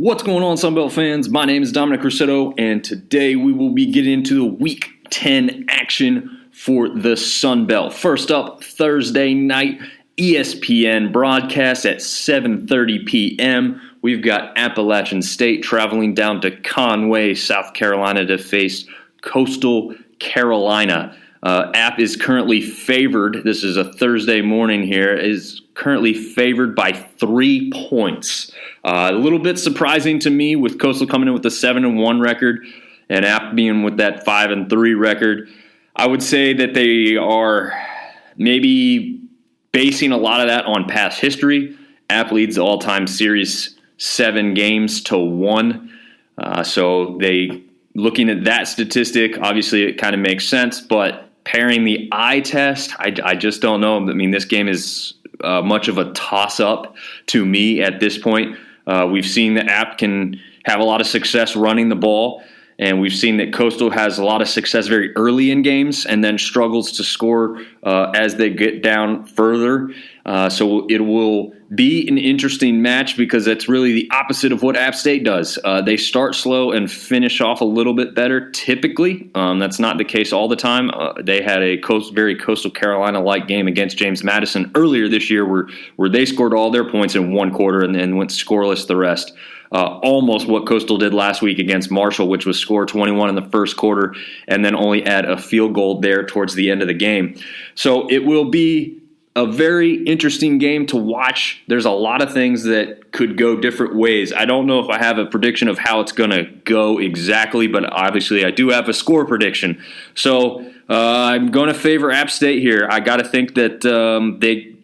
What's going on, Sunbelt fans? My name is Dominic Rossetto, and today we will be getting into the Week 10 action for the Sunbelt. First up, Thursday night, ESPN broadcast at 7:30 p.m. We've got Appalachian State traveling down to Conway, South Carolina to face Coastal Carolina. App is currently favored. This is a Thursday morning here. Is currently favored by 3 points. A little bit surprising to me with Coastal coming in with a 7-1 record and App being with that 5-3 record. I would say that they are maybe basing a lot of that on past history. App leads the all-time series 7-1. So they looking at that statistic, obviously it kind of makes sense, but pairing the eye test, I just don't know. I mean, this game is much of a toss-up to me at this point. We've seen that App can have a lot of success running the ball, and we've seen that Coastal has a lot of success very early in games and then struggles to score as they get down further. So it will be an interesting match because that's really the opposite of what App State does. They start slow and finish off a little bit better typically. That's not the case all the time. They had a very Coastal Carolina-like game against James Madison earlier this year where they scored all their points in one quarter and then went scoreless the rest. Almost what Coastal did last week against Marshall, which was score 21 in the first quarter and then only add a field goal there towards the end of the game. So it will be a very interesting game to watch. There's a lot of things that could go different ways. I don't know if I have a prediction of how it's going to go exactly, but obviously I do have a score prediction. So I'm going to favor App State here. I got to think that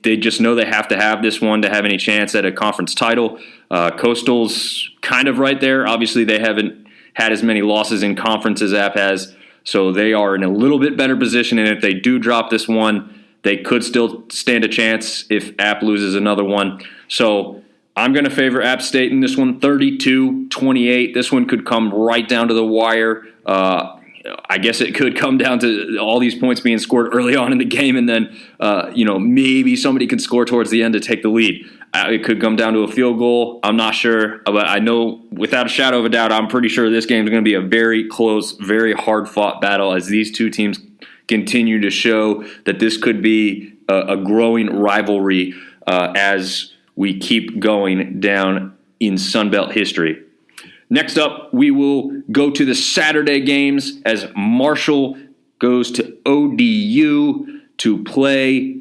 they just know they have to have this one to have any chance at a conference title. Coastal's kind of right there. Obviously, they haven't had as many losses in conference as App has, so they are in a little bit better position. And if they do drop this one, they could still stand a chance if App loses another one. So I'm going to favor App State in this one, 32-28. This one could come right down to the wire. I guess it could come down to all these points being scored early on in the game, and then maybe somebody can score towards the end to take the lead. It could come down to a field goal. I'm not sure, but I know without a shadow of a doubt, I'm pretty sure this game is going to be a very close, very hard-fought battle as these two teams continue to show that this could be a growing rivalry as we keep going down in Sunbelt history. Next up, we will go to the Saturday games as Marshall goes to ODU to play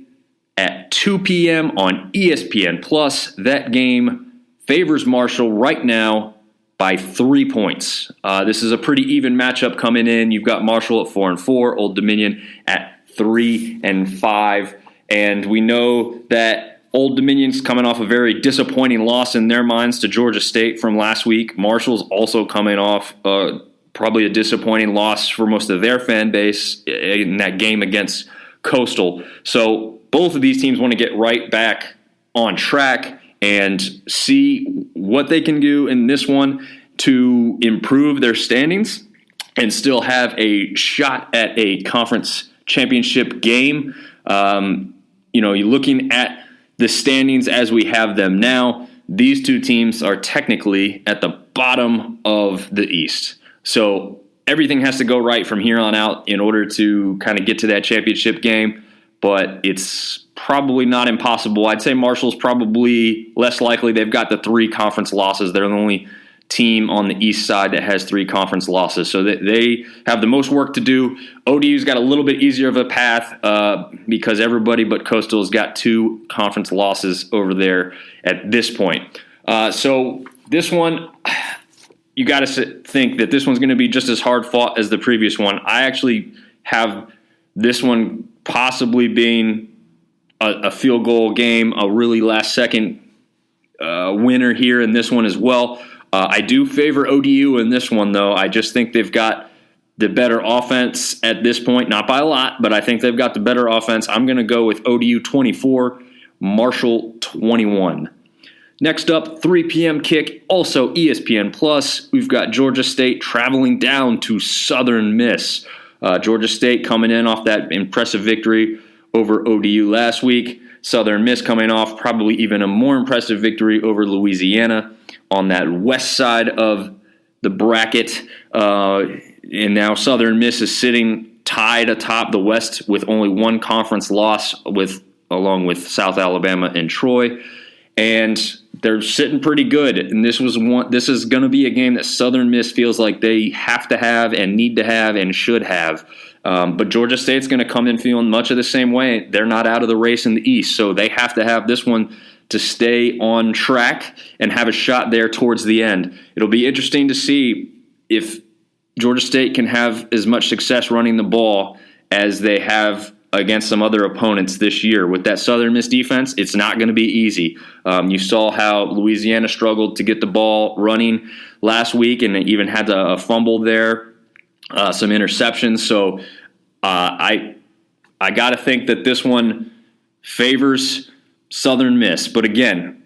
at 2 p.m. on ESPN+. That game favors Marshall right now by 3 points. This is a pretty even matchup coming in. You've got Marshall at 4-4, Old Dominion at 3-5, and we know that Old Dominion's coming off a very disappointing loss in their minds to Georgia State from last week. Marshall's also coming off probably a disappointing loss for most of their fan base in that game against Coastal. So both of these teams want to get right back on track and see what they can do in this one to improve their standings and still have a shot at a conference championship game. You're looking at the standings as we have them now. These two teams are technically at the bottom of the East. So everything has to go right from here on out in order to kind of get to that championship game. But it's probably not impossible. I'd say Marshall's probably less likely. They've got the 3 conference losses. They're the only team on the east side that has 3 conference losses. So they have the most work to do. ODU's got a little bit easier of a path because everybody but Coastal's got 2 conference losses over there at this point. So this one, you got to think that this one's going to be just as hard fought as the previous one. I actually have this one possibly being a field goal game, a really last-second winner here in this one as well. I do favor ODU in this one, though. I just think they've got the better offense at this point. Not by a lot, but I think they've got the better offense. I'm going to go with ODU 24, Marshall 21. Next up, 3 p.m. kick, also ESPN+. We've got Georgia State traveling down to Southern Miss. Georgia State coming in off that impressive victory over ODU last week. Southern Miss coming off probably even a more impressive victory over Louisiana on that west side of the bracket. And now Southern Miss is sitting tied atop the West with only one conference loss along with South Alabama and Troy. And they're sitting pretty good. And this is going to be a game that Southern Miss feels like they have to have and need to have and should have. But Georgia State's going to come in feeling much of the same way. They're not out of the race in the East, so they have to have this one to stay on track and have a shot there towards the end. It'll be interesting to see if Georgia State can have as much success running the ball as they have against some other opponents this year. With that Southern Miss defense, it's not going to be easy. You saw how Louisiana struggled to get the ball running last week and even had a fumble there, some interceptions. So I got to think that this one favors Southern Miss. But again,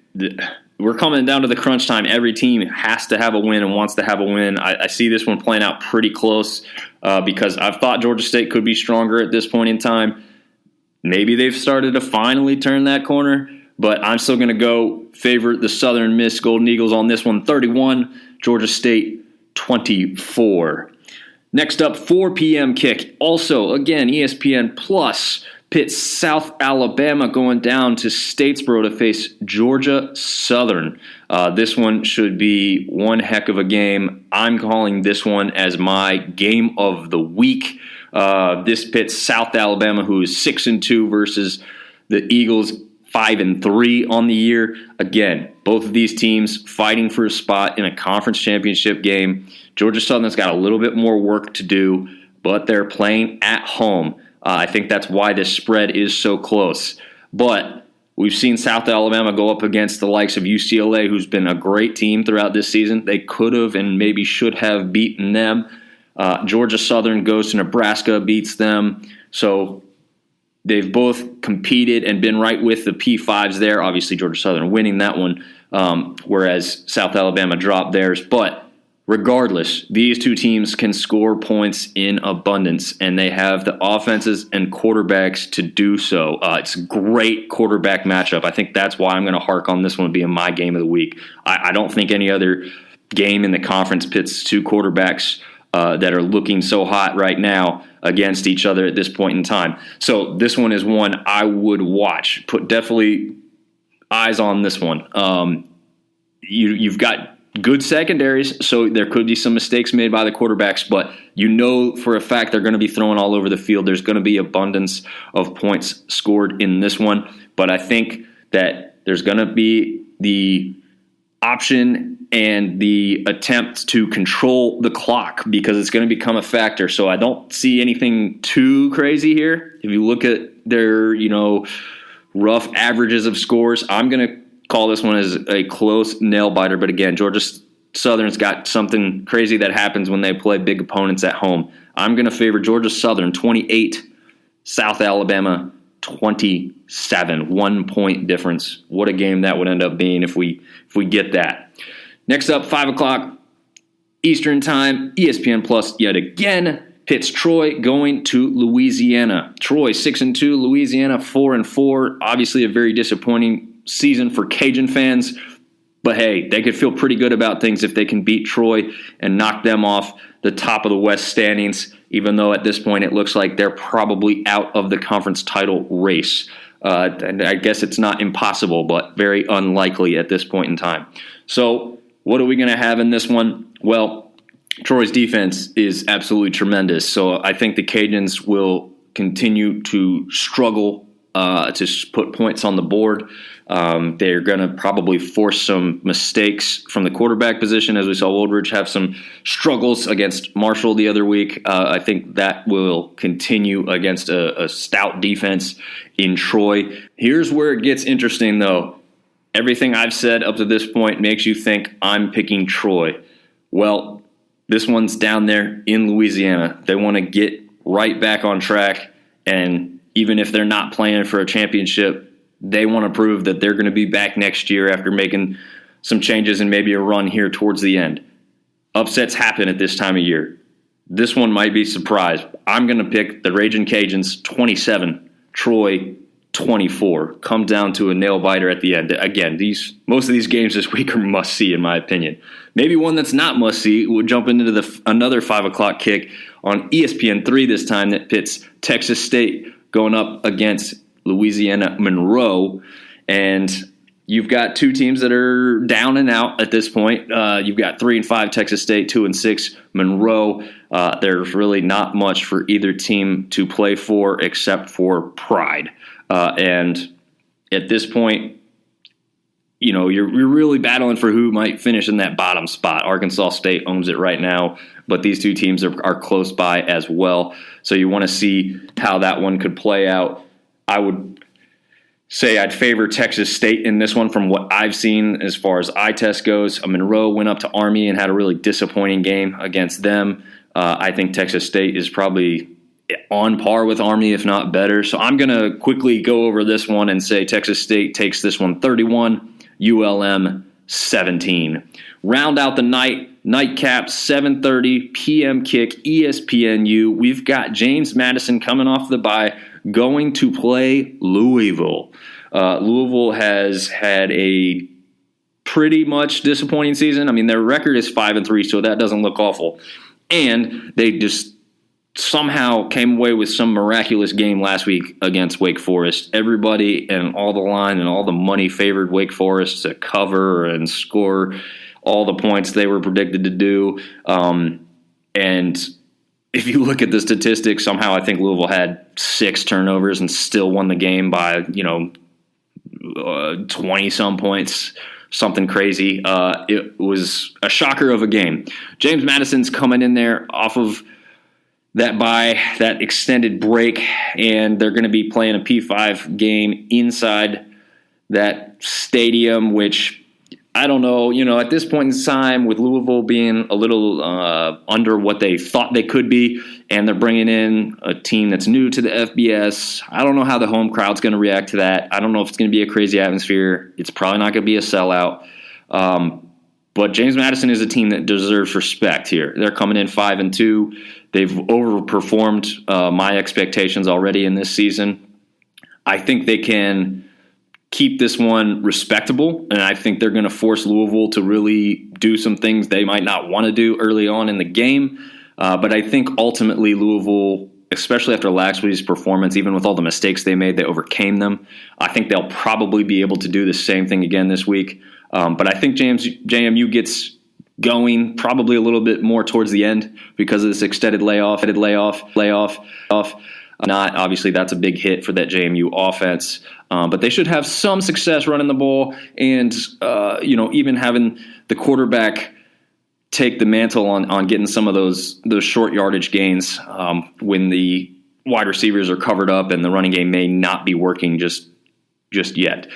we're coming down to the crunch time. Every team has to have a win and wants to have a win. I see this one playing out pretty close because I've thought Georgia State could be stronger at this point in time. Maybe they've started to finally turn that corner, but I'm still going to go favor the Southern Miss Golden Eagles on this one, 31, Georgia State 24. Next up, 4 p.m. kick. Also, again, ESPN Plus. Pitt South Alabama going down to Statesboro to face Georgia Southern. This one should be one heck of a game. I'm calling this one as my game of the week. This Pitt South Alabama, who is 6-2 versus the Eagles 5-3 on the year. Again, both of these teams fighting for a spot in a conference championship game. Georgia Southern's got a little bit more work to do, but they're playing at home. I think that's why this spread is so close. But we've seen South Alabama go up against the likes of UCLA, who's been a great team throughout this season. They could have and maybe should have beaten them. Georgia Southern goes to Nebraska, beats them. So they've both competed and been right with the P5s there. Obviously, Georgia Southern winning that one, whereas South Alabama dropped theirs. But regardless, these two teams can score points in abundance, and they have the offenses and quarterbacks to do so. It's a great quarterback matchup. I think that's why I'm going to hark on this one being my game of the week. I don't think any other game in the conference pits two quarterbacks that are looking so hot right now against each other at this point in time. So this one is one I would watch. Put definitely eyes on this one. You've got good secondaries, so there could be some mistakes made by the quarterbacks, but you know for a fact they're going to be throwing all over the field. There's going to be abundance of points scored in this one, but I think that there's going to be the option and the attempt to control the clock because it's going to become a factor. So I don't see anything too crazy here. If you look at their, rough averages of scores, I'm going to call this one as a close nail biter. But again, Georgia Southern's got something crazy that happens when they play big opponents at home. I'm going to favor Georgia Southern 28, South Alabama 27. 1 point difference. What a game that would end up being if we get that. Next up, 5 o'clock Eastern Time, ESPN Plus yet again. Pitt's Troy going to Louisiana. Troy 6-2, Louisiana 4-4. Obviously a very disappointing season for Cajun fans, but hey, they could feel pretty good about things if they can beat Troy and knock them off the top of the West standings, even though at this point it looks like they're probably out of the conference title race. And I guess it's not impossible, but very unlikely at this point in time. So what are we going to have in this one? Well, Troy's defense is absolutely tremendous, so I think the Cajuns will continue to struggle to put points on the board. They're going to probably force some mistakes from the quarterback position, as we saw Woldridge have some struggles against Marshall the other week. I think that will continue against a stout defense in Troy. Here's where it gets interesting, though. Everything I've said up to this point makes you think I'm picking Troy. Well, this one's down there in Louisiana. They want to get right back on track, and even if they're not playing for a championship, they want to prove that they're going to be back next year after making some changes and maybe a run here towards the end. Upsets happen at this time of year. This one might be a surprise. I'm going to pick the Ragin' Cajuns 27, Troy 24. Come down to a nail biter at the end. Again, most of these games this week are must see, in my opinion. Maybe one that's not must see. We'll jump into another 5 o'clock kick on ESPN3 this time that pits Texas State going up against Louisiana Monroe. And you've got two teams that are down and out at this point. You've got 3-5 Texas State, 2-6 Monroe. There's really not much for either team to play for except for pride. And at this point, you're really battling for who might finish in that bottom spot. Arkansas State owns it right now, but these two teams are close by as well. So you want to see how that one could play out. I would say I'd favor Texas State in this one from what I've seen as far as eye test goes. Monroe went up to Army and had a really disappointing game against them. I think Texas State is probably on par with Army, if not better. So I'm going to quickly go over this one and say Texas State takes this one 31, ULM 17. Round out the nightcap, 7:30 p.m. kick, ESPNU. We've got James Madison coming off the bye, going to play Louisville. Louisville has had a pretty much disappointing season. I mean, their record is 5-3, so that doesn't look awful. And they just somehow came away with some miraculous game last week against Wake Forest. Everybody and all the line and all the money favored Wake Forest to cover and score all the points they were predicted to do. And if you look at the statistics, somehow I think Louisville had 6 turnovers and still won the game by, 20-some points, something crazy. It was a shocker of a game. James Madison's coming in there off of that extended break, and they're going to be playing a P5 game inside that stadium, which I don't know, at this point in time, with Louisville being a little under what they thought they could be, and they're bringing in a team that's new to the FBS, I don't know how the home crowd's going to react to that. I don't know if it's going to be a crazy atmosphere. It's probably not going to be a sellout. But James Madison is a team that deserves respect here. They're coming in 5-2. They've overperformed my expectations already in this season. I think they can keep this one respectable, and I think they're going to force Louisville to really do some things they might not want to do early on in the game. But I think ultimately Louisville, especially after Laxley's performance, even with all the mistakes they made, they overcame them. I think they'll probably be able to do the same thing again this week. But I think JMU gets going probably a little bit more towards the end because of this extended layoff. Not obviously that's a big hit for that JMU offense, but they should have some success running the ball, and even having the quarterback take the mantle on getting some of those short yardage gains when the wide receivers are covered up and the running game may not be working just yet.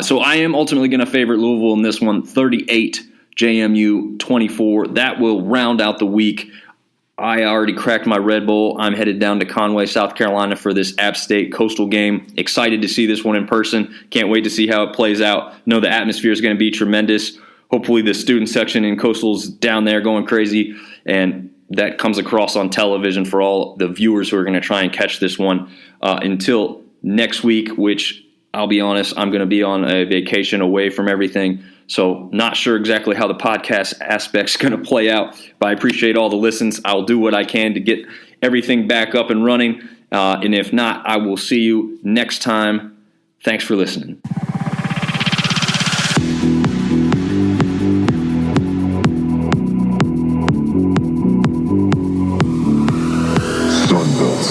So I am ultimately going to favor Louisville in this one, 38, JMU 24. That will round out the week. I already cracked my Red Bull. I'm headed down to Conway, South Carolina for this App State Coastal game. Excited to see this one in person. Can't wait to see how it plays out. Know the atmosphere is going to be tremendous. Hopefully the student section in Coastal's down there going crazy, and that comes across on television for all the viewers who are going to try and catch this one. Until next week, which I'll be honest, I'm going to be on a vacation away from everything. So not sure exactly how the podcast aspect's going to play out, but I appreciate all the listens. I'll do what I can to get everything back up and running. And if not, I will see you next time. Thanks for listening. Sunbelt